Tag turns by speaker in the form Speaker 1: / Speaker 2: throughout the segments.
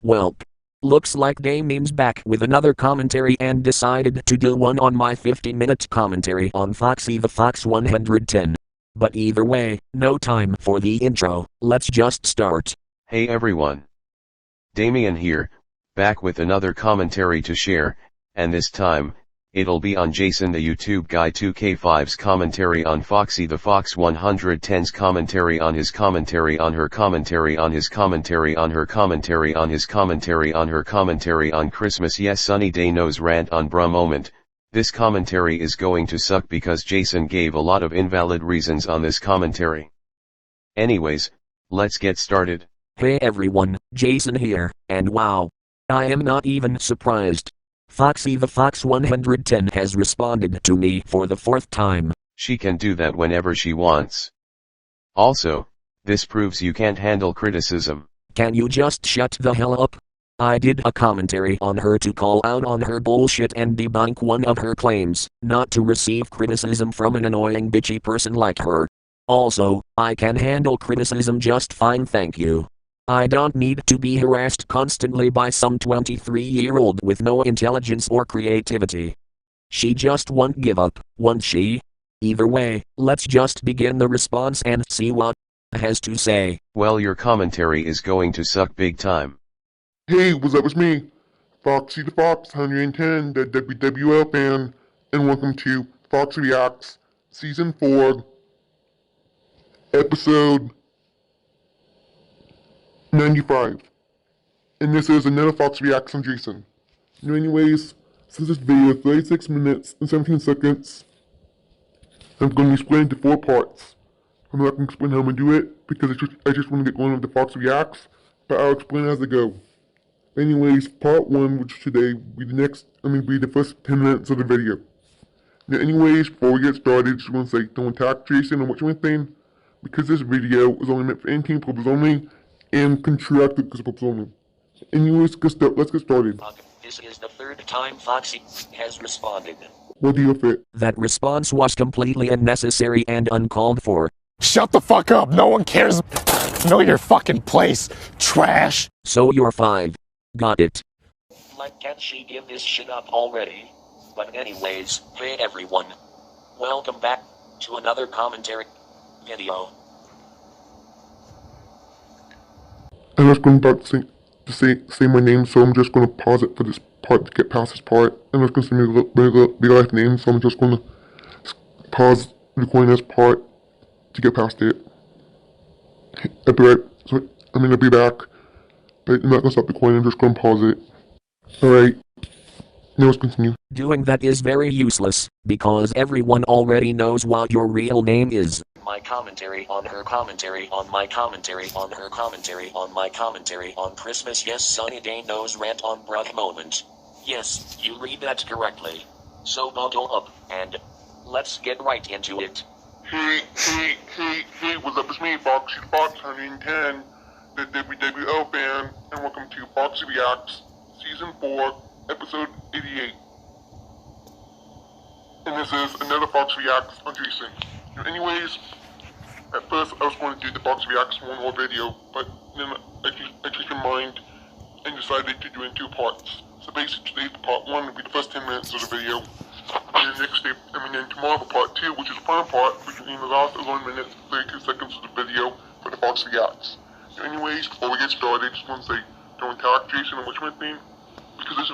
Speaker 1: Welp. Looks like Damien's back with another commentary and decided to do one on my 50-minute commentary on Foxy the Fox 110. But either way, no time for the intro, let's just start.
Speaker 2: Hey everyone. Damien here, back with another commentary to share, and this time, it'll be on Jason the YouTube guy 2K5's commentary on Foxy the Fox 110's commentary on his commentary on her commentary on his commentary on her commentary on his commentary on her commentary on Christmas yes sunny day knows rant on bruh moment. This commentary is going to suck because Jason gave a lot of invalid reasons on this commentary. Anyways, let's get started.
Speaker 1: Hey everyone, Jason here, and wow. I am not even surprised. Foxy the Fox 110 has responded to me for the 4th time.
Speaker 2: She can do that whenever she wants. Also, this proves you can't handle criticism.
Speaker 1: Can you just shut the hell up? I did a commentary on her to call out on her bullshit and debunk one of her claims, not to receive criticism from an annoying bitchy person like her. Also, I can handle criticism just fine, thank you. I don't need to be harassed constantly by some 23-year-old with no intelligence or creativity. She just won't give up, won't she? Either way, let's just begin the response and see what has to say.
Speaker 2: Well, your commentary is going to suck big time.
Speaker 3: Hey, what's up, it's me, Foxy the Fox 110, the WWL fan, and welcome to Foxy Reacts, Season 4, Episode 95. And this is another Fox Reacts on Jason. Anyways, since this video is 36 minutes and 17 seconds, I'm going to explain it into 4 parts. I'm not going to explain how I'm going to do it, because I just want to get going with the Fox Reacts, but I'll explain as I go. Anyways, part 1, which today will be the first 10 minutes of the video. Now anyways, before we get started, just want to say, don't attack Jason or what you anything, because this video is only meant for in-game purposes only, and contracted purposes only. Anyways, let's get started.
Speaker 1: This is the 3rd time Foxy has responded.
Speaker 3: What do you think?
Speaker 1: That response was completely unnecessary and uncalled for.
Speaker 4: Shut the fuck up, no one cares. Know your fucking place, trash.
Speaker 1: So you're 5. Got it. Like, can't she give this shit up already? But anyways, hey everyone. Welcome back to another commentary video.
Speaker 3: I'm just going back to say my name, so I'm just going to pause it for this part to get past this part. I'm just going to say my real life name, so I'm just going to pause recording this part to get past it. I'll be back, but I'm not going to stop recording, I'm just going to pause it. Alright, now let's continue.
Speaker 1: Doing that is very useless, because everyone already knows what your real name is. My commentary on her commentary on my commentary on her commentary on my commentary on Christmas yes sunny day knows rant on bruh moment. Yes, you read that correctly. So bundle up, and let's get right into it.
Speaker 3: Hey, what's up, it's me, Foxy the Fox 110, the WWL fan, and welcome to Foxy Reacts, Season 4, Episode 88. And this is another Fox Reacts on Jason. Anyways, at first I was going to do the Fox Reacts one more video, but then I changed my mind and decided to do it in 2 parts. So basically, part 1 will be the first 10 minutes of the video, and then tomorrow for part 2, which is the final part, which will be the last 11 minutes and 32 seconds of the video for the Fox Reacts. Anyways, before we get started, I just want to say, don't attack Jason or which thing, because this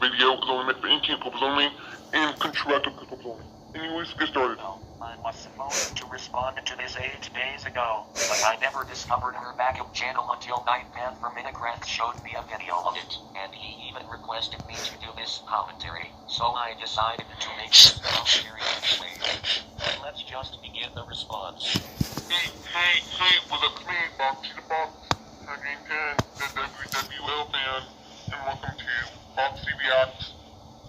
Speaker 3: video is only meant for in-game purposes only, and contracted purposes only. Anyways, get started.
Speaker 1: I was supposed to respond to this 8 days ago, but I never discovered her backup channel until Nightman from Minecraft showed me a video of it, and he even requested me to do this commentary, so I decided to make this commentary anyway. Let's just begin the response.
Speaker 3: Hey, what's up, it's me, Foxy the Fox 110, the WWL fan, and welcome to Foxy Reacts,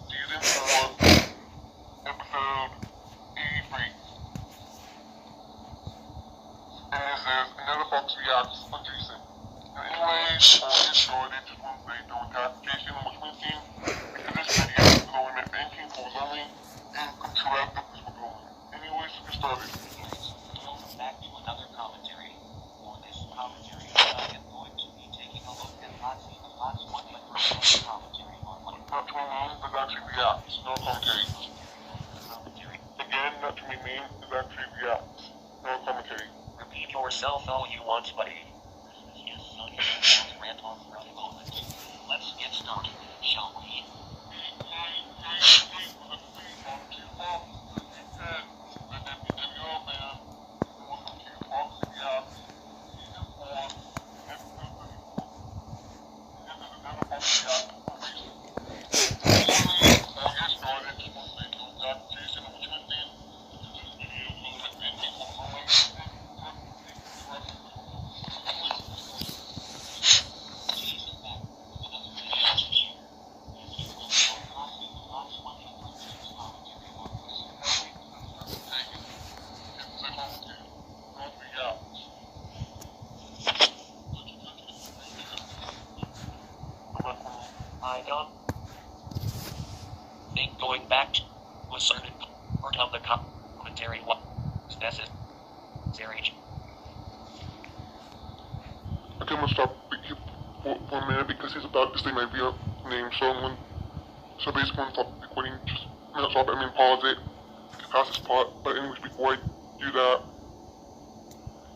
Speaker 3: Season 4, Episode 83. And this is another Fox Reacts on Jason. Anyways, before we get started, just want to say don't attack Jason or which team, because this video is only meant for in-game purposes only, and contracted purposes only. Anyways, get started.
Speaker 1: Welcome back to another commentary. For this commentary, I am going to be taking a look at Fox
Speaker 3: Not to be mean is actually reacts, no commentary. Again, not to be mean is actually reacts, no commentary.
Speaker 1: Repeat yourself all you want, buddy. Rant on for a moment. Let's get started, shall we? I don't think going back to a certain part of the commentary was necessary.
Speaker 3: Okay, I'm gonna stop for a minute because he's about to say my real name, so basically I'm gonna stop recording, just not stop it, I mean pause it, to pass this part, but anyways, before I do that,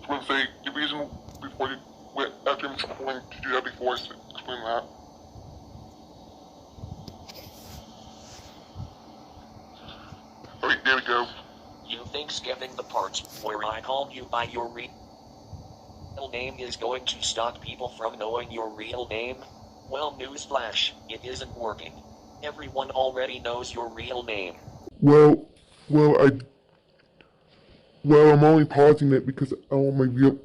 Speaker 3: I'm gonna say the reason before you, after I'm going to do that before I explain that. Alright, there we go.
Speaker 1: You think skipping the part where I called you by your real name is going to stop people from knowing your real name? Well, newsflash, it isn't working. Everyone already knows your real name.
Speaker 3: Well, I'm only pausing it because I want my real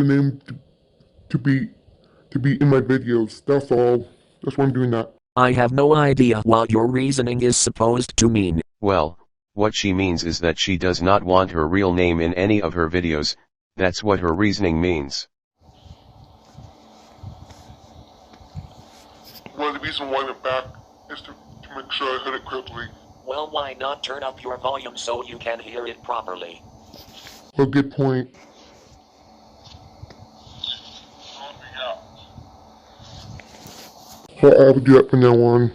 Speaker 3: name to be in my videos. That's all. That's why I'm doing that.
Speaker 1: I have no idea what your reasoning is supposed to mean.
Speaker 2: Well, what she means is that she does not want her real name in any of her videos. That's what her reasoning means.
Speaker 3: Well, the reason why I went back is to make sure I heard it correctly.
Speaker 1: Well, why not turn up your volume so you can hear it properly?
Speaker 3: Well, good point. So I will do that from now on.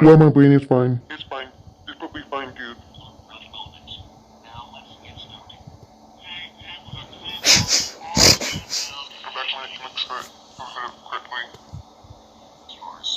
Speaker 3: Well, my brain is fine. It's fine. It's probably fine, dude.
Speaker 1: Now let's get started.
Speaker 3: Go back when I can make sure I heard it correctly.
Speaker 1: Yours.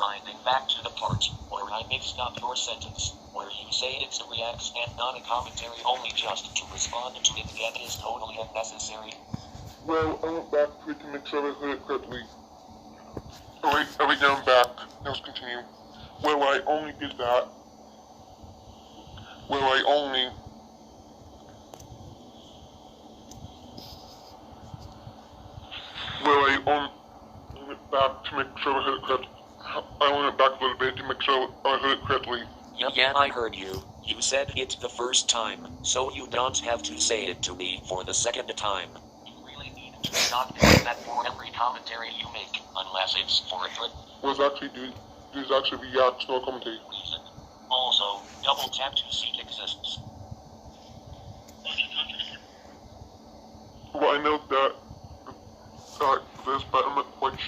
Speaker 1: Rewinding back to the part where I mixed up your sentence, where you say it's a reacts and not a commentary only just to respond to it again is totally unnecessary.
Speaker 3: Well, I went back to it to make sure I heard it correctly. Alright, now I'm back. Now let's continue. Well, I only did that. Well, I only went back to make sure I heard it correctly. I only went back a little bit to make sure I heard it correctly.
Speaker 1: Yeah, I heard you. You said it the first time, so you don't have to say it to me for the second time. You really need to stop doing that for every commentary you make, unless it's for a good
Speaker 3: Well, there's actually reacts, no commentary.
Speaker 1: reason. Also, double tap to seek exists.
Speaker 3: Well, I know that this, but I'm not quite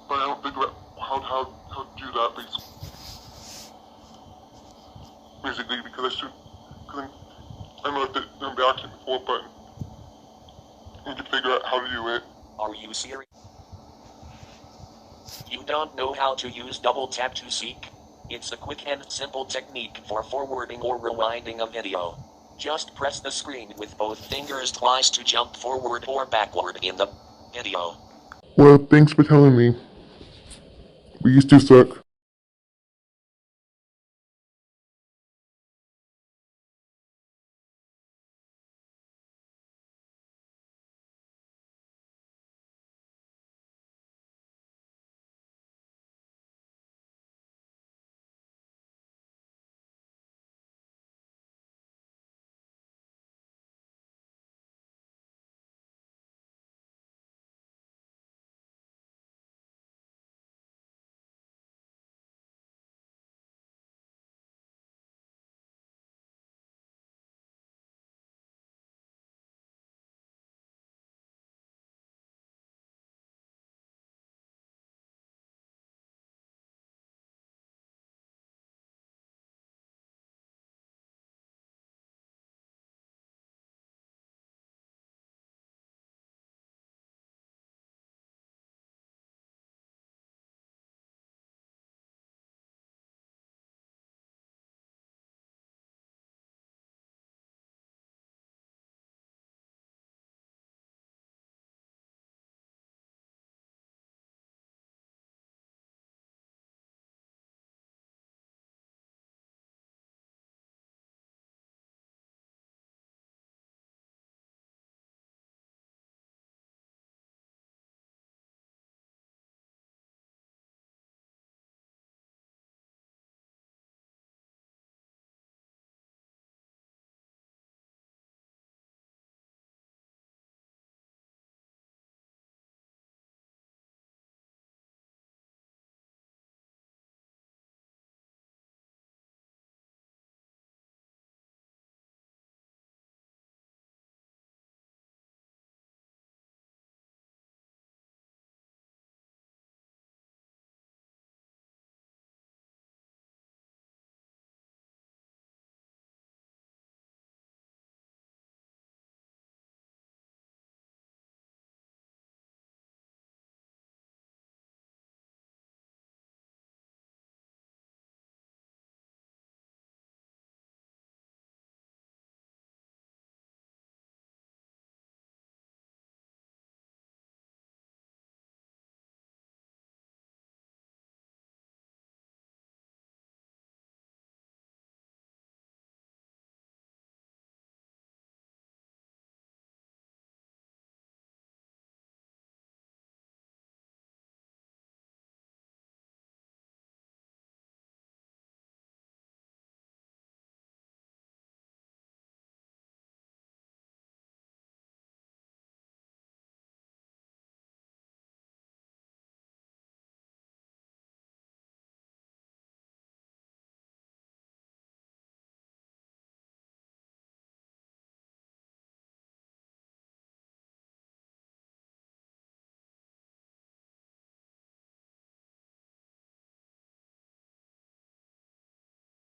Speaker 3: but I don't figure out how to do that basically because I know that I've been asking before, but I need to figure out how to do it.
Speaker 1: Are you serious? You don't know how to use double tap to seek? It's a quick and simple technique for forwarding or rewinding a video. Just press the screen with both fingers twice to jump forward or backward in the video.
Speaker 3: Well, thanks for telling me. We used to suck.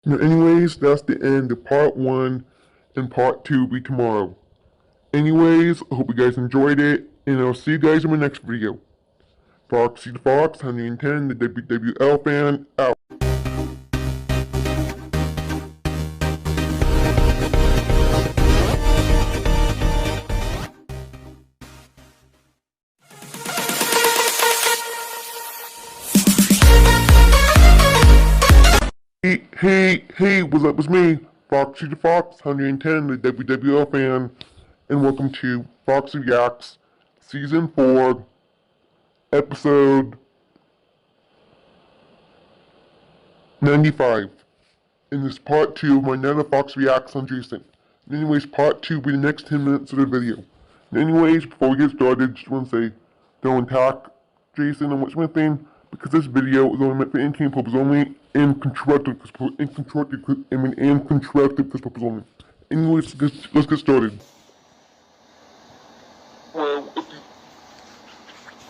Speaker 3: Anyways, that's the end of part 1, and part 2 will be tomorrow. Anyways, I hope you guys enjoyed it, and I'll see you guys in my next video. Foxy the Fox, 110, the WWL fan, out. Hey, what's up, it's me, Foxy the Fox, 110, the WWL fan, and welcome to Foxy Reacts, Season 4, Episode 95. And this part 2 of my Nana Fox Reacts on Jason. Anyways, part 2 will be the next 10 minutes of the video. Anyways, before we get started, just want to say, don't attack Jason and what's my thing, because this video is only meant for in-game purposes only, and constructive purposes only. Anyways, let's get started. Well,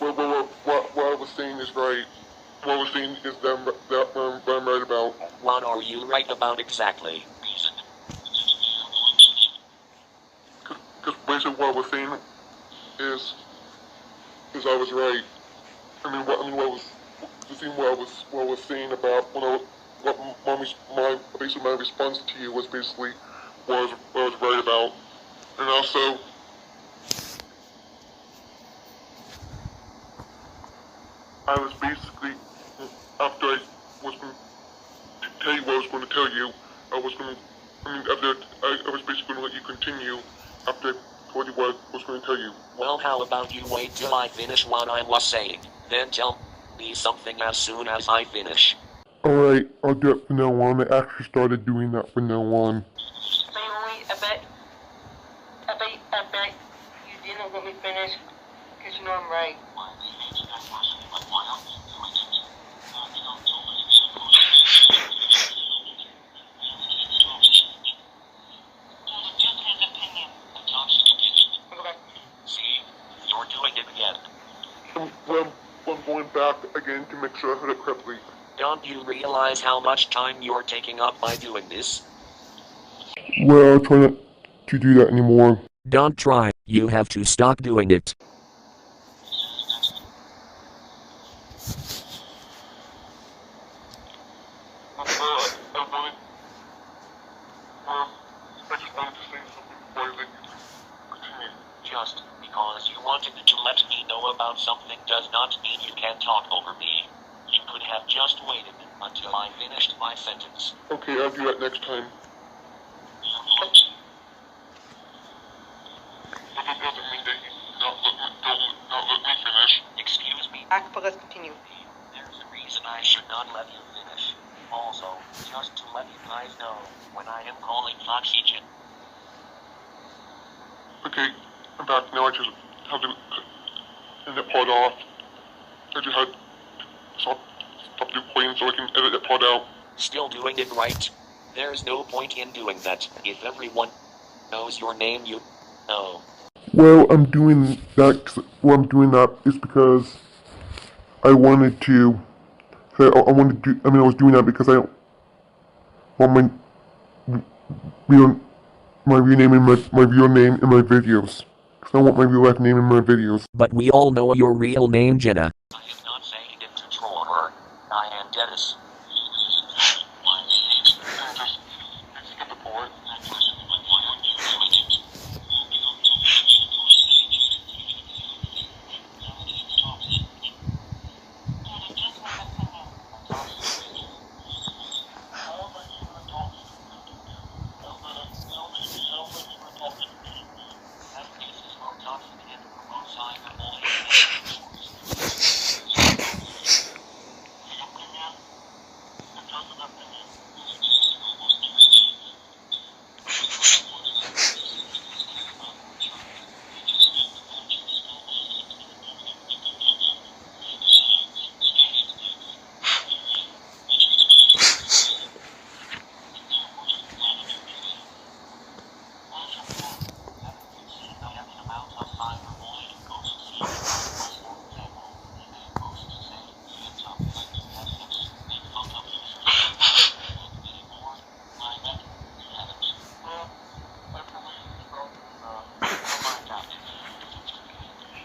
Speaker 3: what I was saying is right. What I was saying is that I'm right about.
Speaker 1: What are you right about exactly?
Speaker 3: Because basically what I was saying is I was right. What I was saying about basically my response to you was basically what I was right about, and also I was basically after I was going to tell you what I was going to tell you, I was basically going to let you continue after I told you what I was going to tell you.
Speaker 1: Well, how about you wait till I finish what I was saying, then tell me something as soon as I finish.
Speaker 3: Alright, I'll do it from now on. I actually started doing that from now on.
Speaker 5: Wait, I bet you didn't let me finish, because you know I'm right.
Speaker 1: You're doing it again.
Speaker 3: I'm going back again to make sure I heard it correctly.
Speaker 1: Don't you realize how much time you're taking up by doing this?
Speaker 3: Well, I'll try not to do that anymore.
Speaker 1: Don't try, you have to stop doing it.
Speaker 3: I just wanted to say something before I let you continue.
Speaker 1: Just because you wanted to let me know about something does not mean you can talk over me. You could have just waited until I finished my sentence.
Speaker 3: Okay, I'll do that next time. But that doesn't mean that you not let me finish.
Speaker 1: Excuse me?
Speaker 5: But let's continue.
Speaker 1: There's a reason I should not let you finish. Also, just to let you guys know, when I am calling Foxy.
Speaker 3: Okay, I'm back now. I just have to end that part off. I just had to stop the recording so I can edit that part out.
Speaker 1: Still doing it right. There's no point in doing that if everyone knows your name, you know.
Speaker 3: Well, I'm doing that is because I wanted to. I was doing that because I don't want my real name in my real name in my videos. Because I want my real life name in my videos.
Speaker 1: But we all know your real name, Jenna. I am not saying it to troll her. I am Dennis.
Speaker 3: Skip the part.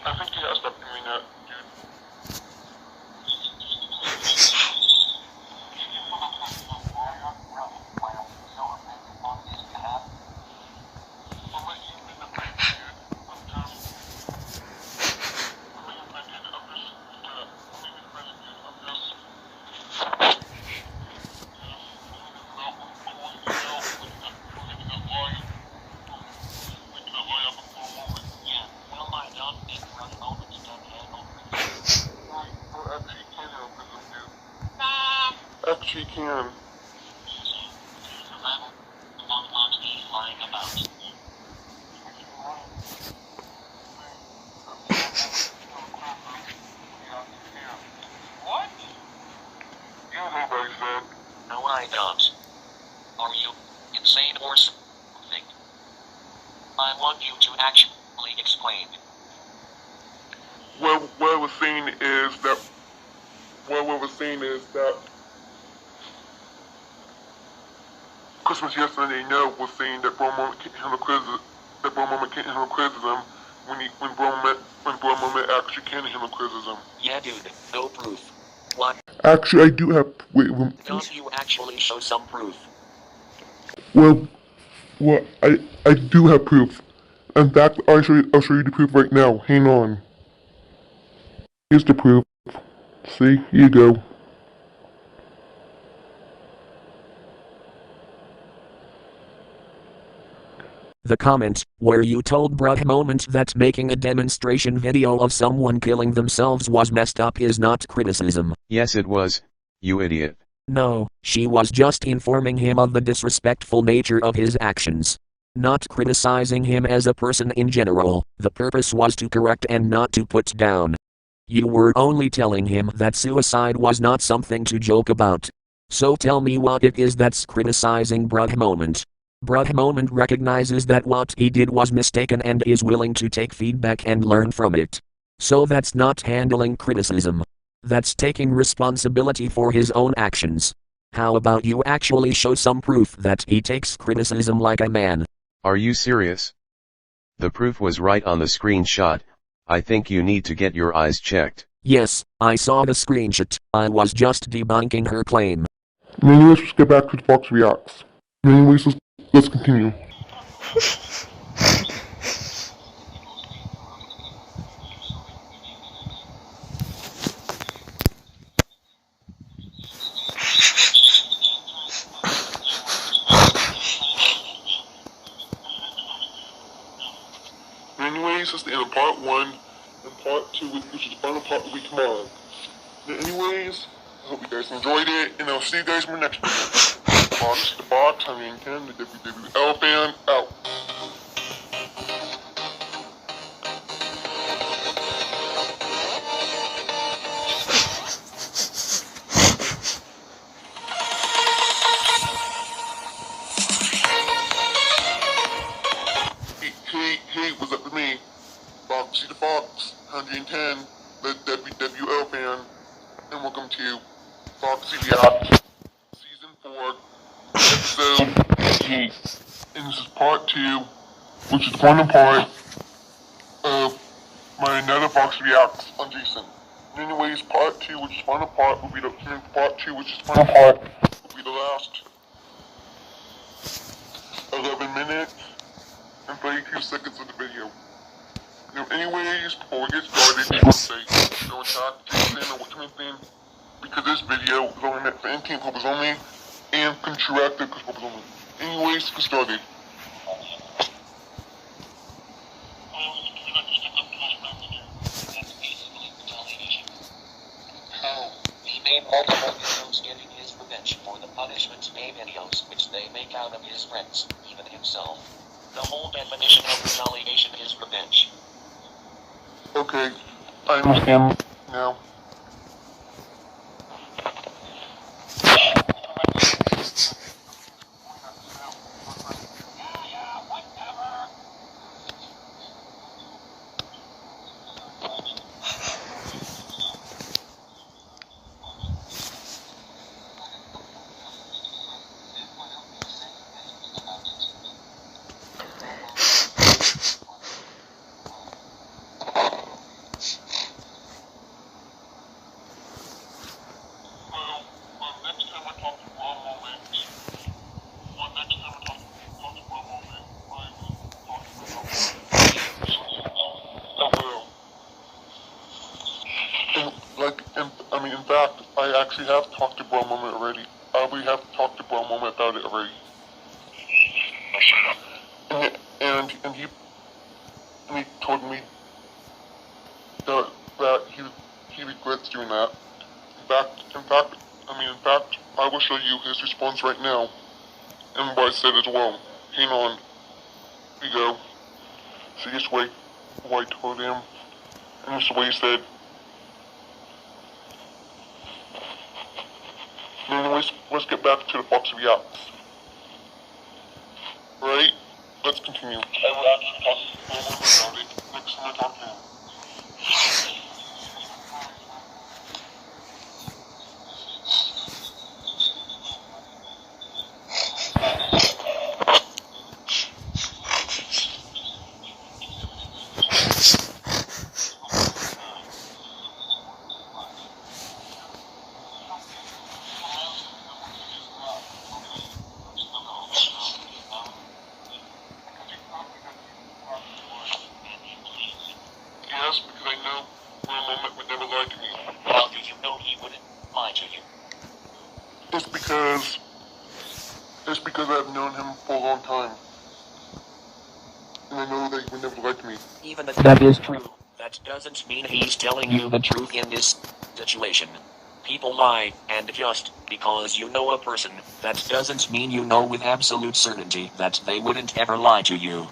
Speaker 3: I think you gotta stop doing that, dude. Actually can.
Speaker 5: What?
Speaker 3: You know what I said.
Speaker 1: No, I don't. Are you insane or something? I want you to actually explain.
Speaker 3: What I was saying is that Christmas yesterday was saying that Bro Moment can't handle criticism. That Bro Moment can't handle criticism when Bro Moment actually can handle criticism.
Speaker 1: Yeah, dude, no proof. What?
Speaker 3: Actually, I do have. Wait.
Speaker 1: Don't you actually show some proof?
Speaker 3: Well, I do have proof. In fact, I'll show you the proof right now. Hang on. Here's the proof. See, here you go.
Speaker 1: The comment, where you told bruh moment that making a demonstration video of someone killing themselves was messed up is not criticism.
Speaker 2: Yes it was, you idiot.
Speaker 1: No, she was just informing him of the disrespectful nature of his actions. Not criticizing him as a person in general, the purpose was to correct and not to put down. You were only telling him that suicide was not something to joke about. So tell me what it is that's criticizing bruh moment. Bruh moment recognizes that what he did was mistaken and is willing to take feedback and learn from it. So that's not handling criticism. That's taking responsibility for his own actions. How about you actually show some proof that he takes criticism like a man?
Speaker 2: Are you serious? The proof was right on the screenshot. I think you need to get your eyes checked.
Speaker 1: Yes, I saw the screenshot. I was just debunking her claim.
Speaker 3: Anyways, let's get back to the Fox Reacts. Anyways, let's continue. Anyways, that's the end of part 1, and part 2, which is the final part, will be tomorrow. Anyways, I hope you guys enjoyed it, and I'll see you guys in my next video. Fox the Box, Damien, the WWL fan, out. Hey, what's up with me? Foxy the Fox, 110, the WWL fan, and welcome to Foxy Reacts, Season 4, Episode 8. And this is part 2, which is the final part of my another Foxy Reacts on Jason. Anyways, part 2, which is the final part, will be the part 2, which is the final part, will be the last 11 minutes and 32 seconds of the video. Now, anyways, before we get started, I want to say, don't attack Jason or what kind of thing, because this video is only meant for in-team purpose only, and contracted purpose only. Anyways, let's get started.
Speaker 1: He made multiple videos getting his revenge for the punishment day videos which they make out of his friends, even himself. The whole definition of retaliation is revenge.
Speaker 3: Okay, I understand now. In fact, I actually have talked to Bro Moment already. We have talked to Bro Moment about it already. And he told me that he regrets doing that. In fact, I will show you his response right now, and what I said as well. Hang on. Here you go. See this way, what I told him, and this is what he said. Anyways, let's get back to the Foxy Reacts. Right? Let's continue. I will actually talk more about it next time I talk to him. and I know that he would never lie to me.
Speaker 1: Even if that is true, that doesn't mean he's telling you the truth in this situation. People lie, and just because you know a person, that doesn't mean you know with absolute certainty that they wouldn't ever lie to you.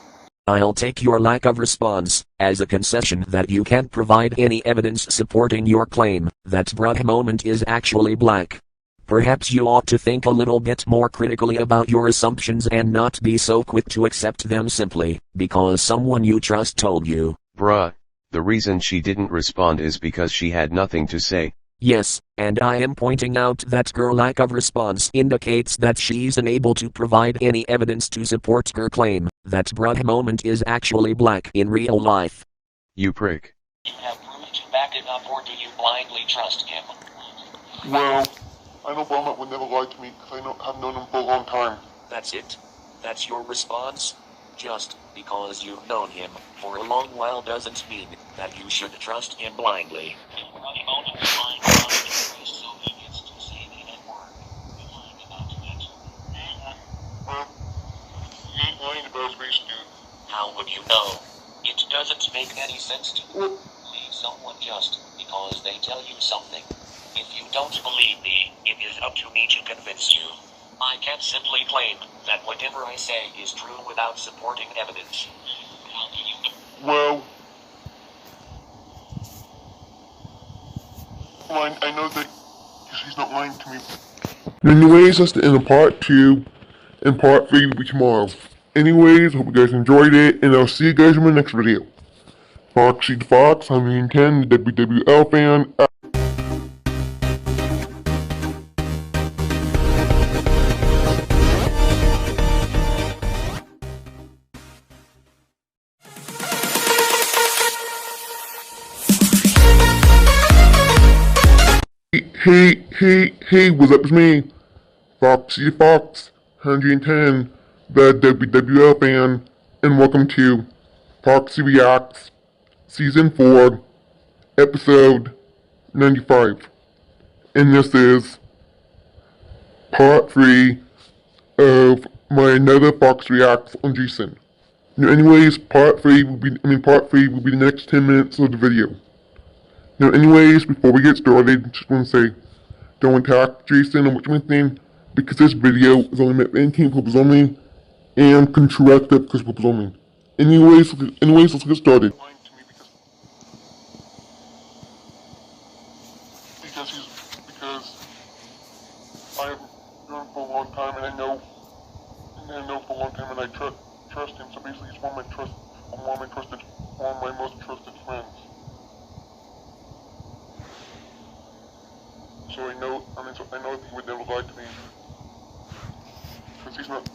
Speaker 1: I'll take your lack of response as a concession that you can't provide any evidence supporting your claim that Bruh moment is actually black. Perhaps you ought to think a little bit more critically about your assumptions and not be so quick to accept them simply because someone you trust told you.
Speaker 2: Bruh, the reason she didn't respond is because she had nothing to say.
Speaker 1: Yes, and I am pointing out that her lack of response indicates that she's unable to provide any evidence to support her claim that Bruh moment is actually black in real life.
Speaker 2: You prick.
Speaker 1: You have proof to back it up, or do you blindly trust him?
Speaker 3: Well, I know Belmont would never lie to me because I've known him for a long time.
Speaker 1: That's it? That's your response? Just because you've known him for a long while doesn't mean that you should trust him blindly.
Speaker 3: Well, he ain't lying about his race, dude.
Speaker 1: How would you know? It doesn't make any sense to believe someone just because they tell you something. If you don't believe me, it is up to me to convince you. I can't simply claim that whatever I say is true without supporting evidence. How do you know?
Speaker 3: Well, I know that he's not lying to me. Anyways, that's the end of part 2, and part 3 will be tomorrow. Anyways, hope you guys enjoyed it, and I'll see you guys in my next video. Foxy the Fox, I'm 10, the WWL fan. Hey, what's up, it's me, Foxy the Fox, 110, the WWL fan, and welcome to Foxy Reacts, Season 4, Episode 95. And this is Part 3 of my another Fox Reacts on Jason. Now anyways, part 3 will be the next 10 minutes of the video. Now anyways, before we get started, just want to say, don't attack Jason or what's my name, because this video is only meant for entertainment purposes only, and constructive purposes only. Anyways, let's get started. Because I've known him for a long time, and I know for a long time, and I trust him. So basically, he's one of my most trusted friends. So I know that he would never lie to me. Because he's not the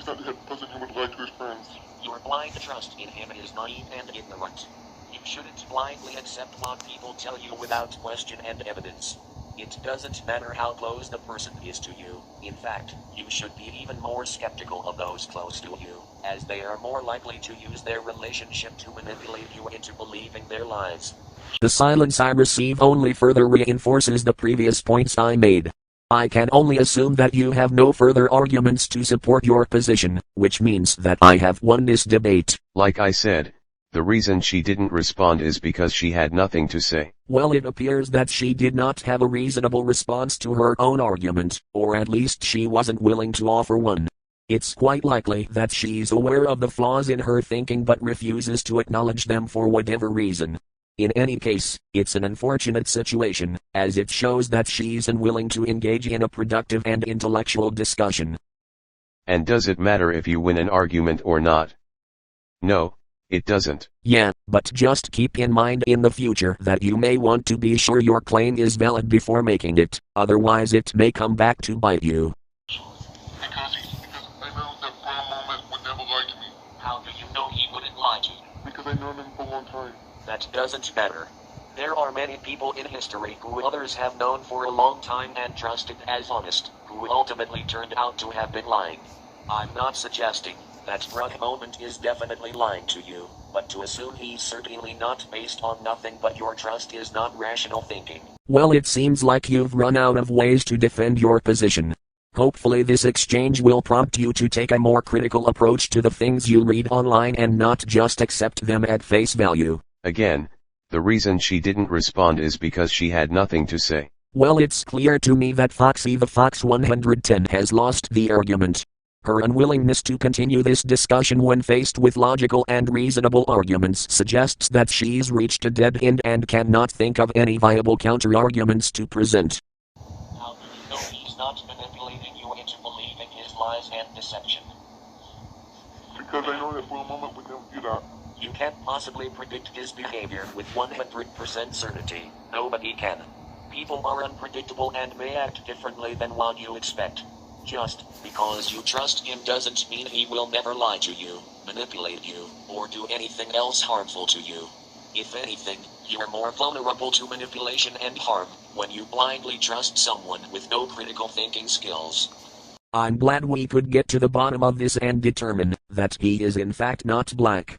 Speaker 3: type of person who would lie to his friends.
Speaker 1: Your blind trust in him is naive and ignorant. You shouldn't blindly accept what people tell you without question and evidence. It doesn't matter how close the person is to you. In fact, you should be even more skeptical of those close to you, as they are more likely to use their relationship to manipulate you into believing their lies. The silence I receive only further reinforces the previous points I made. I can only assume that you have no further arguments to support your position, which means that I have won this debate.
Speaker 2: Like I said, the reason she didn't respond is because she had nothing to say.
Speaker 1: Well, it appears that she did not have a reasonable response to her own argument, or at least she wasn't willing to offer one. It's quite likely that she's aware of the flaws in her thinking but refuses to acknowledge them for whatever reason. In any case, it's an unfortunate situation, as it shows that she's unwilling to engage in a productive and intellectual discussion.
Speaker 2: And does it matter if you win an argument or not? No, it doesn't.
Speaker 1: Yeah, but just keep in mind in the future that you may want to be sure your claim is valid before making it, otherwise it may come back to bite you.
Speaker 3: Because I know that Bruh moment would never lie to me.
Speaker 1: How do you know he wouldn't lie to you?
Speaker 3: Because I've known him for a long time.
Speaker 1: That doesn't matter. There are many people in history who others have known for a long time and trusted as honest, who ultimately turned out to have been lying. I'm not suggesting that Bruh moment is definitely lying to you, but to assume he's certainly not based on nothing but your trust is not rational thinking. Well, it seems like you've run out of ways to defend your position. Hopefully this exchange will prompt you to take a more critical approach to the things you read online and not just accept them at face value.
Speaker 2: Again, the reason she didn't respond is because she had nothing to say.
Speaker 1: Well, it's clear to me that Foxy the Fox 110 has lost the argument. Her unwillingness to continue this discussion when faced with logical and reasonable arguments suggests that she's reached a dead end and cannot think of any viable counter-arguments to present.
Speaker 6: How do you know he's not manipulating you into believing his lies and deception?
Speaker 3: Because I know that for a moment we can do that.
Speaker 1: You can't possibly predict his behavior with 100% certainty. Nobody can. People are unpredictable and may act differently than what you expect. Just because you trust him doesn't mean he will never lie to you, manipulate you, or do anything else harmful to you. If anything, you're more vulnerable to manipulation and harm when you blindly trust someone with no critical thinking skills. I'm glad we could get to the bottom of this and determine that he is in fact not black.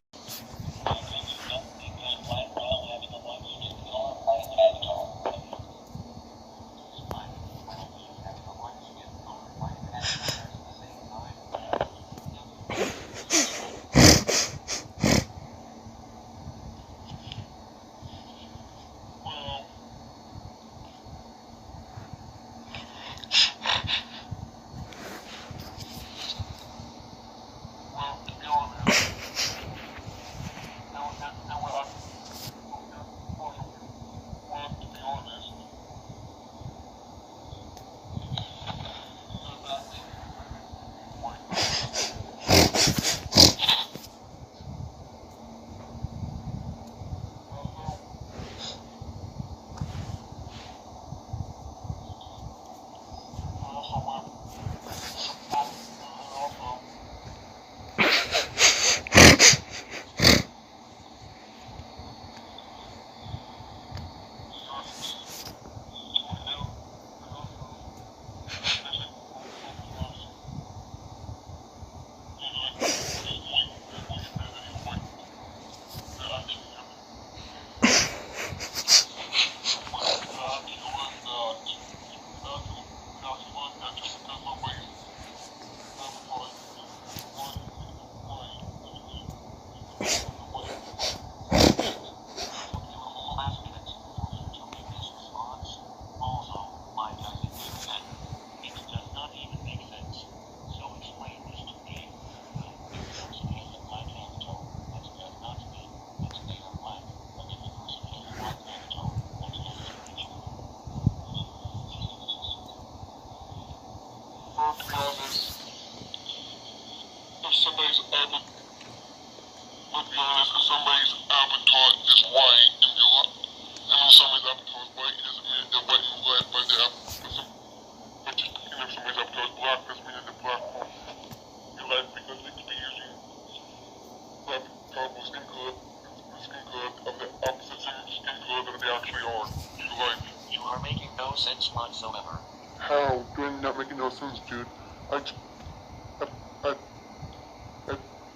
Speaker 3: How? You're not making no sense, dude. I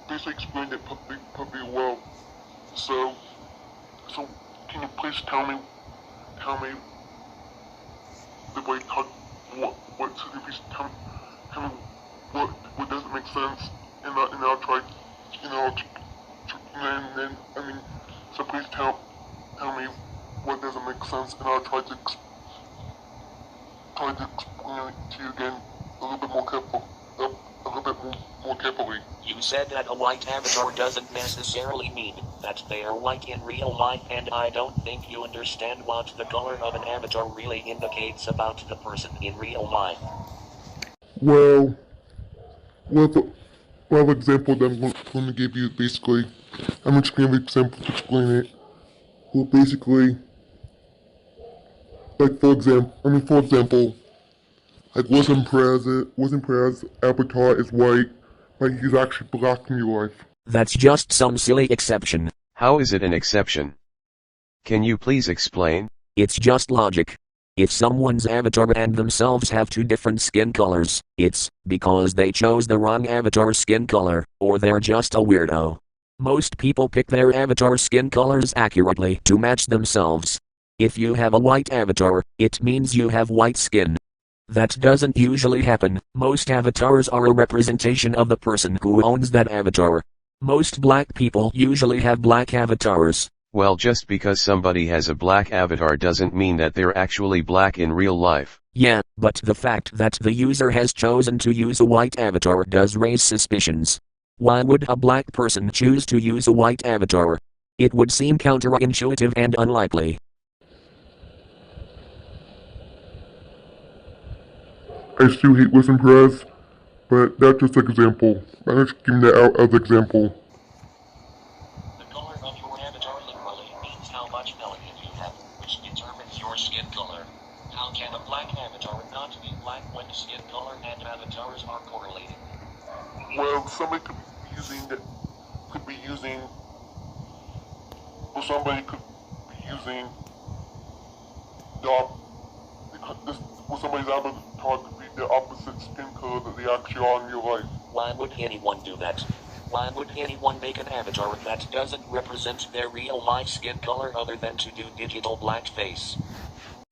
Speaker 3: basically explained it pretty well. So can you please tell me the way what so please tell me what doesn't make sense, and I'll try, and then so please tell me what doesn't make sense, and I'll try to explain it to you again a little bit more carefully.
Speaker 1: You said that a white avatar doesn't necessarily mean that they are white in real life, and I don't think you understand what the color of an avatar really indicates about the person in real life.
Speaker 3: Well, the example that I'm going to give you basically, I'm just going to give an example to explain it. Well, basically, like for example, like wasn't Perez's avatar is white, but he's actually black in real life.
Speaker 1: That's just some silly exception.
Speaker 2: How is it an exception? Can you please explain?
Speaker 1: It's just logic. If someone's avatar and themselves have two different skin colors, it's because they chose the wrong avatar skin color, or they're just a weirdo. Most people pick their avatar skin colors accurately to match themselves. If you have a white avatar, it means you have white skin. That doesn't usually happen. Most avatars are a representation of the person who owns that avatar. Most black people usually have black avatars.
Speaker 2: Well, just because somebody has a black avatar doesn't mean that they're actually black in real life.
Speaker 1: Yeah, but the fact that the user has chosen to use a white avatar does raise suspicions. Why would a black person choose to use a white avatar? It would seem counterintuitive and unlikely.
Speaker 3: I still hate Listen Perez, but that's just an example. I'm just giving that out as an example.
Speaker 6: The color of your avatar literally means how much melanin you have, which determines your skin color. How can a black avatar not be black when skin color and avatars are correlated?
Speaker 3: Well, somebody could be using, or somebody could be using or somebody's avatar could be the opposite skin color that they actually are in real life.
Speaker 6: Why would anyone do that? Why would anyone make an avatar that doesn't represent their real life skin color other than to do digital blackface?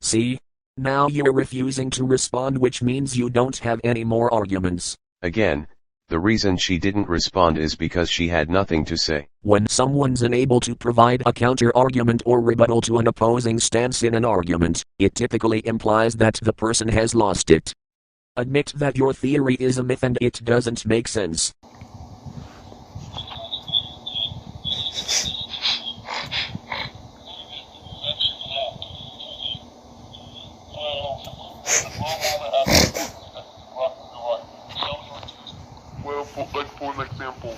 Speaker 1: See? Now you're refusing to respond, which means you don't have any more arguments.
Speaker 2: Again, the reason she didn't respond is because she had nothing to say.
Speaker 1: When someone's unable to provide a counter-argument or rebuttal to an opposing stance in an argument, it typically implies that the person has lost it. Admit that your theory is a myth and it doesn't make sense.
Speaker 3: Well, for an example.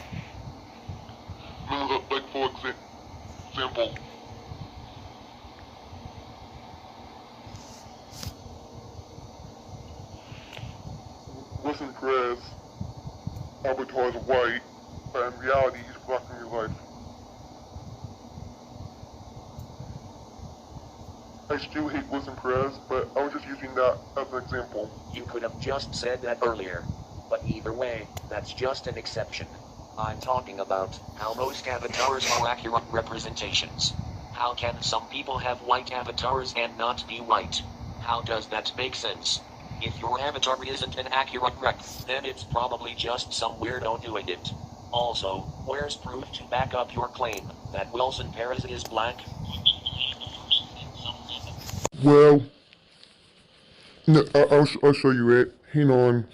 Speaker 3: Example. Listen, Perez, avatar is white, but in reality he's black in real life. I still hate Listen, Perez, but I was just using that as an example.
Speaker 6: You could have just said that earlier. But either way, that's just an exception. I'm talking about how most avatars are accurate representations. How can some people have white avatars and not be white? How does that make sense? If your avatar isn't an accurate rec, then it's probably just some weirdo doing it. Also, where's proof to back up your claim that Wilson Perez is black?
Speaker 3: Well, no, I'll show you it. Hang on.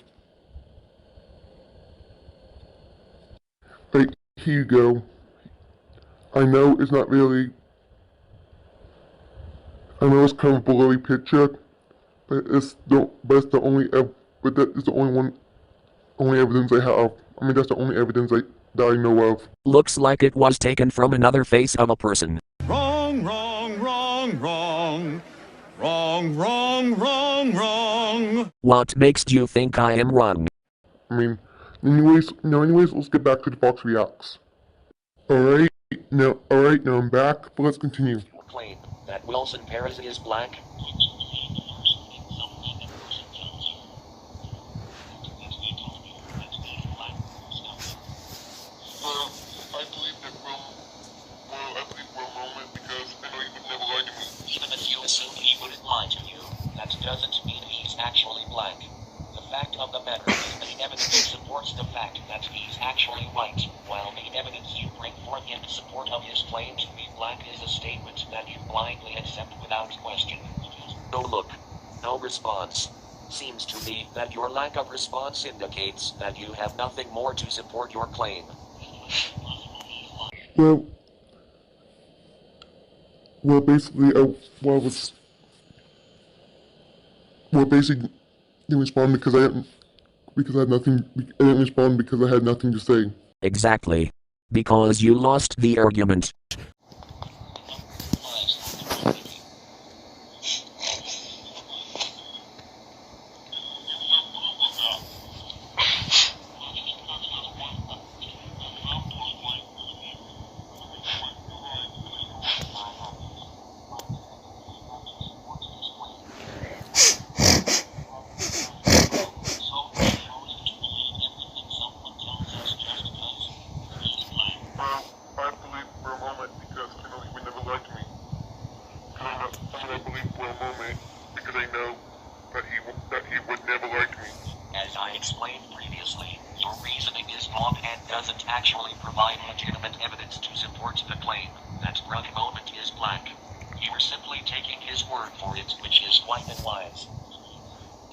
Speaker 3: Right, here you go. I know it's not really. I know it's kind of a blurry picture, but it's the only only evidence I have. I mean, that's the only evidence that I know of.
Speaker 1: Looks like it was taken from another face of a person.
Speaker 4: Wrong, wrong, wrong, wrong. Wrong, wrong, wrong, wrong.
Speaker 1: What makes you think I am wrong?
Speaker 3: I mean, anyways, let's get back to the Fox Reacts. Alright, now I'm back, but let's continue.
Speaker 6: Claim that Wilson Perez is black.
Speaker 3: I believe for a moment because I know you would never lie to me.
Speaker 6: Even if you assume he wouldn't lie to you, that doesn't mean he's actually black. The fact of the matter is the evidence supports the fact that he's actually white, while the evidence you bring forth in support of his claim to be black is a statement that you blindly accept without question.
Speaker 1: No look. No response. Seems to me that your lack of response indicates that you have nothing more to support your claim.
Speaker 3: Well, basically, I didn't respond because I had nothing. I didn't respond because I had nothing to say.
Speaker 1: Exactly. Because you lost the argument.
Speaker 3: I believe for a moment because
Speaker 6: actually provide legitimate evidence to support the claim that Brother Moment is black. You're simply taking his word for it, which is quite unwise.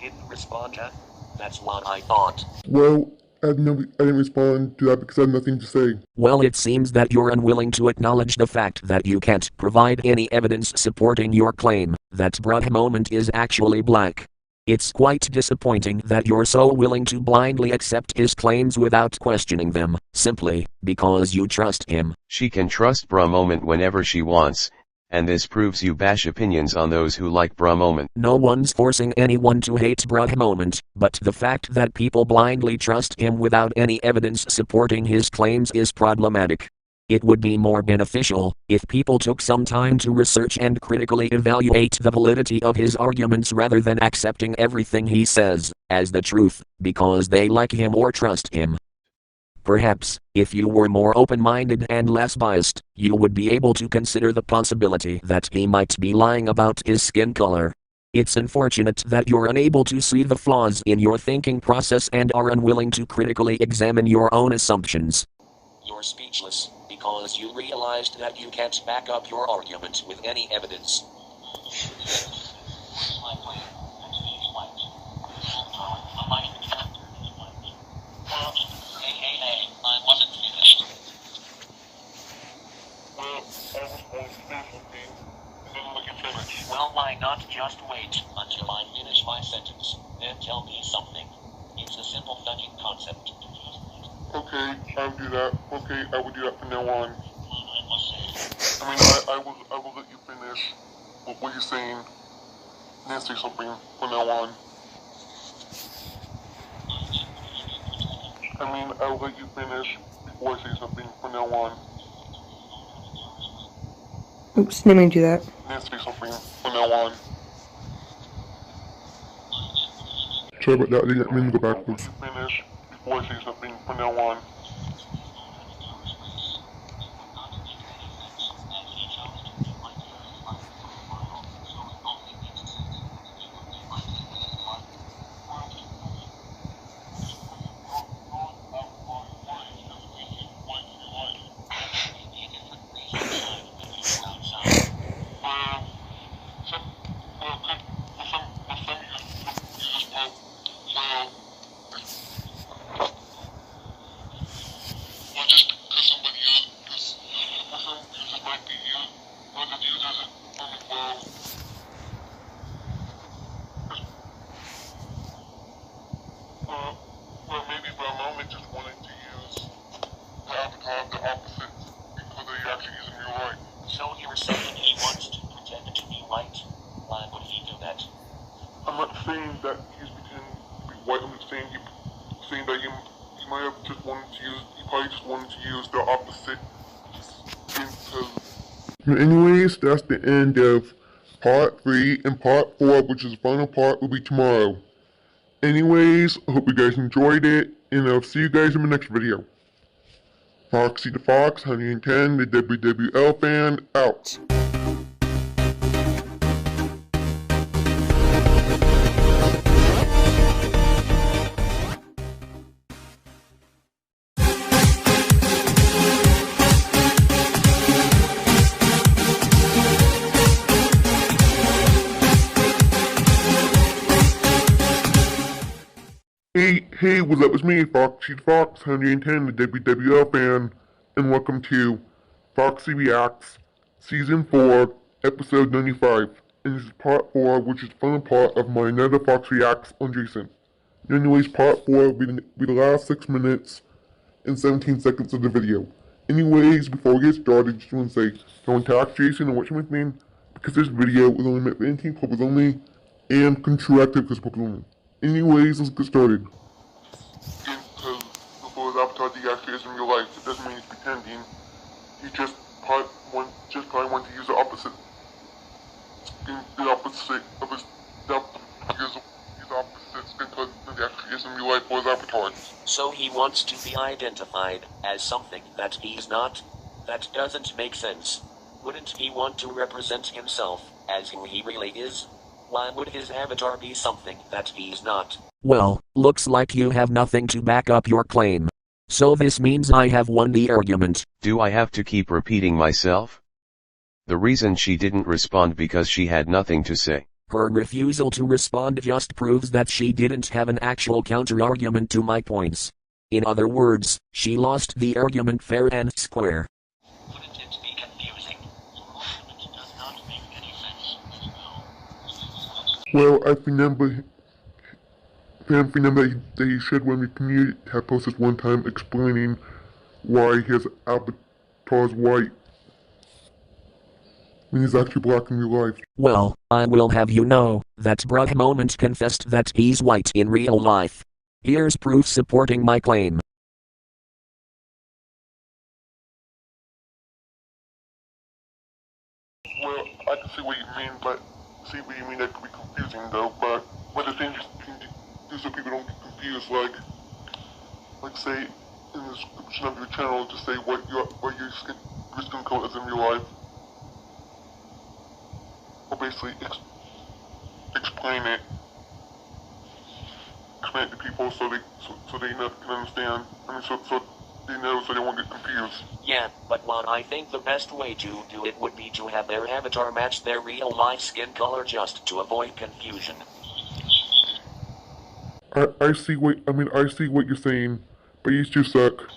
Speaker 6: Didn't respond, huh? That's what I thought.
Speaker 3: Well, I didn't respond to that because I had nothing to say.
Speaker 1: Well, it seems that you're unwilling to acknowledge the fact that you can't provide any evidence supporting your claim that Brother Moment is actually black. It's quite disappointing that you're so willing to blindly accept his claims without questioning them, simply because you trust him.
Speaker 2: She can trust Bra Moment whenever she wants, and this proves you bash opinions on those who like Bra Moment.
Speaker 1: No one's forcing anyone to hate Brother Moment, but the fact that people blindly trust him without any evidence supporting his claims is problematic. It would be more beneficial if people took some time to research and critically evaluate the validity of his arguments rather than accepting everything he says as the truth because they like him or trust him. Perhaps, if you were more open-minded and less biased, you would be able to consider the possibility that he might be lying about his skin color. It's unfortunate that you're unable to see the flaws in your thinking process and are unwilling to critically examine your own assumptions.
Speaker 6: You're speechless because you realized that you can't back up your argument with any evidence. Hey, I wasn't finished.
Speaker 3: Well, I was finished something, and then let you finish.
Speaker 6: Well, why not just wait until I finish my sentence, then tell me something. It's a simple fucking concept.
Speaker 3: Okay, I'll do that. Okay, I will do that from now on. I mean, I will let you finish what you're saying, and then say something from now on. I mean, I will let you finish before I say something from now on.
Speaker 7: Oops, didn't mean to do that.
Speaker 3: And then say something from now on. Sorry about that, I didn't mean to go backwards. You finish before I say something from now on. Well, maybe for a moment just wanted to use the avatar of the opposite because they actually using me right.
Speaker 6: So you're saying he wants to pretend to be white? Why would he do that?
Speaker 3: I'm not saying that he's pretending to be white. I'm just saying that he might have just wanted to use. He probably just wanted to use the opposite skin tone. Anyways, that's the end of part 3, and part 4, which is the final part, will be tomorrow. Anyways, I hope you guys enjoyed it, and I'll see you guys in the next video. Foxy the Fox, 110, the WWL fan, out. Hey, what's up? It's me, Foxy the Fox, 110, the WWL fan, and welcome to Foxy Reacts, Season 4, Episode 95. And this is Part 4, which is the final part of my another Fox Reacts on Jason. Anyways, Part 4 will be the last 6 minutes and 17 seconds of the video. Anyways, before we get started, I just want to say, don't tag Jason and watch my thing, because this video is only meant for 18 purpose only, and contractive because purpose only. Anyways, let's get started. Because before his avatar he actually is in real life, it doesn't mean he's pretending. He just probably want to use the opposite of his opposite skin tone than he actually is in real life for his avatar.
Speaker 6: So he wants to be identified as something that he's not? That doesn't make sense. Wouldn't he want to represent himself as who he really is? Why would his avatar be something that he's not?
Speaker 1: Well, looks like you have nothing to back up your claim. So this means I have won the argument.
Speaker 2: Do I have to keep repeating myself? The reason she didn't respond because she had nothing to say.
Speaker 1: Her refusal to respond just proves that she didn't have an actual counter-argument to my points. In other words, she lost the argument fair and square.
Speaker 6: Wouldn't it be confusing? Your argument does not make any sense.
Speaker 3: Well, I remember that he said when the community had posted one time explaining why his avatar is white when he's actually black in real life.
Speaker 1: Well, I will have you know, that bruh moment confessed that he's white in real life. Here's proof supporting my claim.
Speaker 3: Well, I can see what you mean, that could be confusing though, but the thing you can do so people don't get confused, like say in the description of your channel, just say what your skin color is in real life. Or basically explain it to people so they can understand. So they know, so they won't get confused.
Speaker 6: Yeah, but what I think the best way to do it would be to have their avatar match their real life skin color just to avoid confusion.
Speaker 3: I see what you're saying, but you two suck.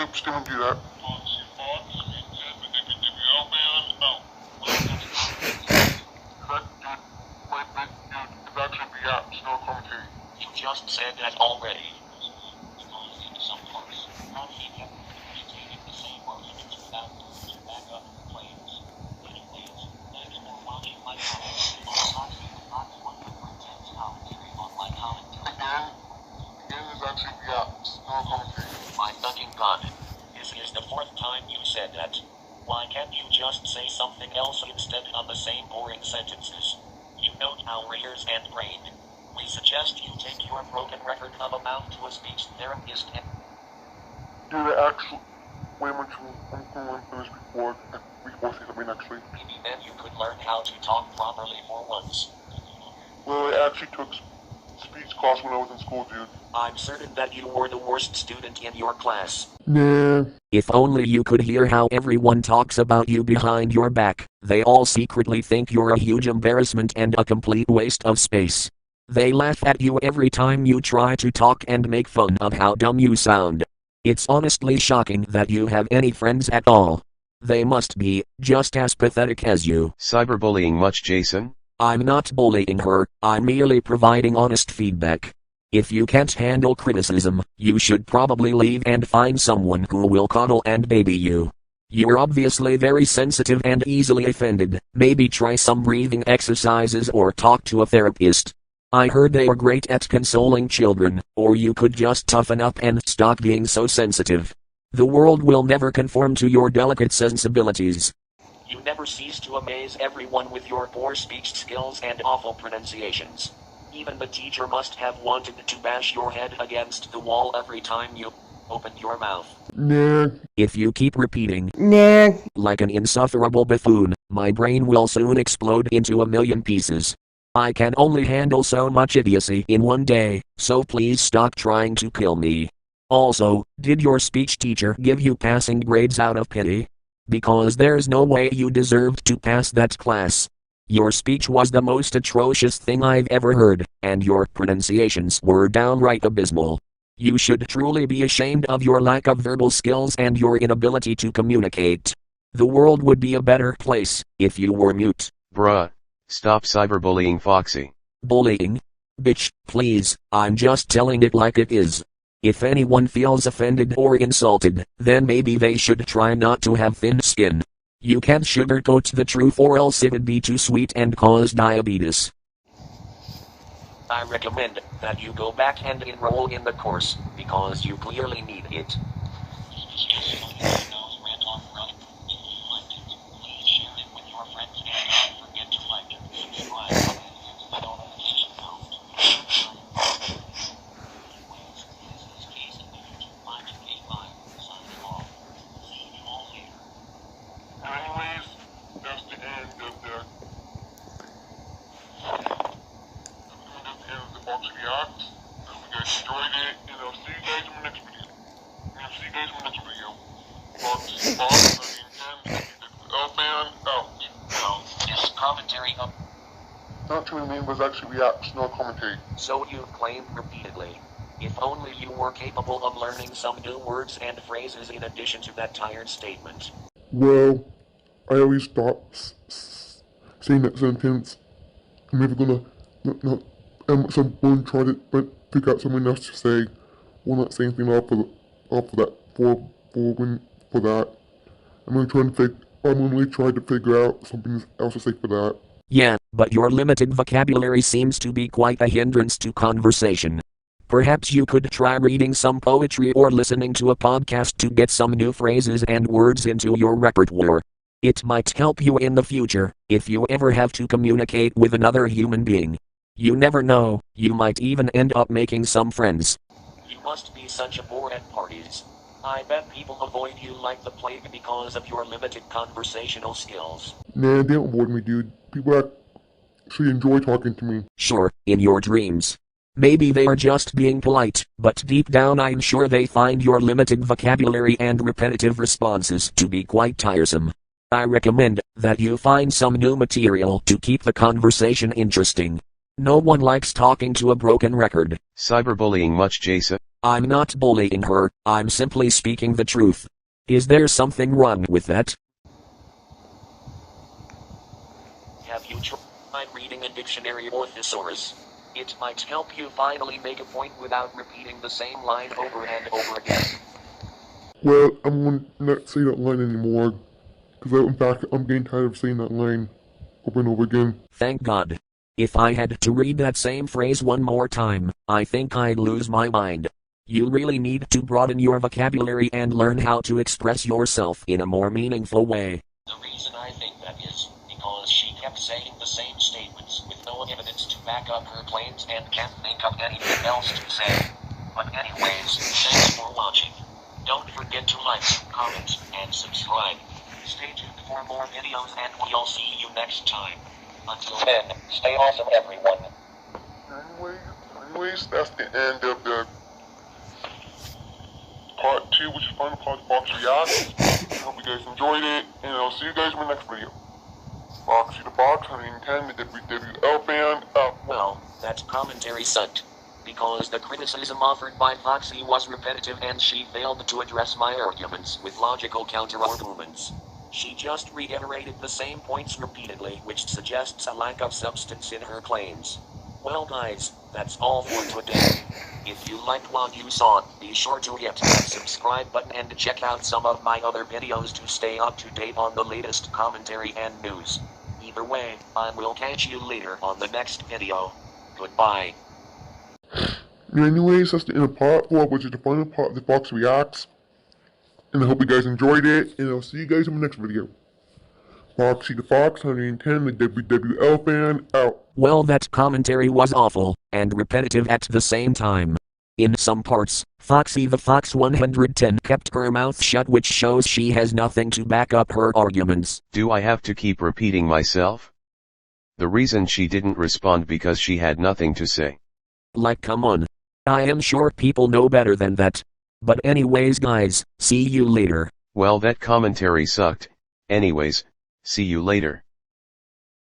Speaker 3: Oops, didn't do that.
Speaker 6: You just said that already. My fucking god. This is the fourth time you said that. Why can't you just say something else instead of the same boring sentences? You know our ears and brain. We suggest you take your broken record of a mouth to a speech therapist and
Speaker 3: Wait a minute, I'm going to finish before I say something actually.
Speaker 6: maybe then you could learn how to talk properly for once.
Speaker 3: Well, I actually took speech class when I was in school, dude.
Speaker 6: I'm certain that you were the worst student in your class.
Speaker 3: Nah.
Speaker 1: If only you could hear how everyone talks about you behind your back. They all secretly think you're a huge embarrassment and a complete waste of space. They laugh at you every time you try to talk and make fun of how dumb you sound. It's honestly shocking that you have any friends at all. They must be just as pathetic as you.
Speaker 2: Cyberbullying much, Jason?
Speaker 1: I'm not bullying her, I'm merely providing honest feedback. If you can't handle criticism, you should probably leave and find someone who will cuddle and baby you. You're obviously very sensitive and easily offended. Maybe try some breathing exercises or talk to a therapist. I heard they are great at consoling children, or you could just toughen up and stop being so sensitive. The world will never conform to your delicate sensibilities.
Speaker 6: You never cease to amaze everyone with your poor speech skills and awful pronunciations. Even the teacher must have wanted to bash your head against the wall every time you opened your mouth.
Speaker 3: Nah.
Speaker 1: If you keep repeating,
Speaker 7: Nah.
Speaker 1: like an insufferable buffoon, my brain will soon explode into a million pieces. I can only handle so much idiocy in one day, so please stop trying to kill me. Also, did your speech teacher give you passing grades out of pity? Because there's no way you deserved to pass that class. Your speech was the most atrocious thing I've ever heard, and your pronunciations were downright abysmal. You should truly be ashamed of your lack of verbal skills and your inability to communicate. The world would be a better place if you were mute.
Speaker 2: Bruh, stop cyberbullying Foxy.
Speaker 1: Bullying? Bitch, please, I'm just telling it like it is. If anyone feels offended or insulted, then maybe they should try not to have thin skin. You can't sugarcoat the truth or else it'd be too sweet and cause diabetes.
Speaker 6: I recommend that you go back and enroll in the course, because you clearly need it.
Speaker 3: Anyways, that's the end of the Foxy Reacts. I hope you guys enjoyed it, and I'll see you guys in the next video. Foxy, L-Band out.
Speaker 6: Well, is commentary up?
Speaker 3: Not to name was actually reacts, no commentary.
Speaker 6: So you've claimed repeatedly. If only you were capable of learning some new words and phrases in addition to that tired statement.
Speaker 3: Well, I always stopped saying that sentence. I'm never gonna someone try to pick out something else to say. Will not say anything off of that for that. I'm gonna try to figure out something else to say for that.
Speaker 1: Yeah, but your limited vocabulary seems to be quite a hindrance to conversation. Perhaps you could try reading some poetry or listening to a podcast to get some new phrases and words into your repertoire. It might help you in the future, if you ever have to communicate with another human being. You never know, you might even end up making some friends.
Speaker 6: You must be such a bore at parties. I bet people avoid you like the plague because of your limited conversational skills.
Speaker 3: Nah, they don't avoid me, dude. People actually enjoy talking to me.
Speaker 1: Sure, in your dreams. Maybe they are just being polite, but deep down I'm sure they find your limited vocabulary and repetitive responses to be quite tiresome. I recommend that you find some new material to keep the conversation interesting. No one likes talking to a broken record.
Speaker 2: Cyberbullying much, Jason?
Speaker 1: I'm not bullying her, I'm simply speaking the truth. Is there something wrong with that?
Speaker 6: Have you tried reading a dictionary or thesaurus? It might help you finally make a point without repeating the same line over and over again.
Speaker 3: Well, I'm gonna not say that line anymore. Because in fact, I'm getting tired of saying that line over and over again.
Speaker 1: Thank God. If I had to read that same phrase one more time, I think I'd lose my mind. You really need to broaden your vocabulary and learn how to express yourself in a more meaningful way.
Speaker 6: The reason I think that is because she kept saying the same statements with no evidence to back up her claims and can't think of anything else to say. But anyways, thanks for watching. Don't forget to like, comment, and subscribe. Stay tuned for more videos and we'll see you next time. Until then, stay awesome everyone.
Speaker 3: Anyways, that's the end of the part 2, which is final part of Foxy Reacts. I hope you guys enjoyed it, and I'll see you guys in the next video. Foxy the Fox, 110, the WWL band, out.
Speaker 6: Well, that commentary sucked. Because the criticism offered by Foxy was repetitive and she failed to address my arguments with logical counter-arguments. She just reiterated the same points repeatedly, which suggests a lack of substance in her claims. Well guys, that's all for today. If you liked what you saw, be sure to hit that subscribe button and check out some of my other videos to stay up to date on the latest commentary and news. Either way, I will catch you later on the next video. Goodbye.
Speaker 3: Anyways, that's the end of part 4, which is the final part of the Fox Reacts. And I hope you guys enjoyed it, and I'll see you guys in the next video. Foxy the Fox, 110, the WWL fan, out.
Speaker 1: Well, that commentary was awful, and repetitive at the same time. In some parts, Foxy the Fox 110 kept her mouth shut, which shows she has nothing to back up her arguments.
Speaker 2: Do I have to keep repeating myself? The reason she didn't respond because she had nothing to say.
Speaker 1: Like, come on. I am sure people know better than that. But anyways guys, see you later.
Speaker 2: Well, that commentary sucked. Anyways, see you later.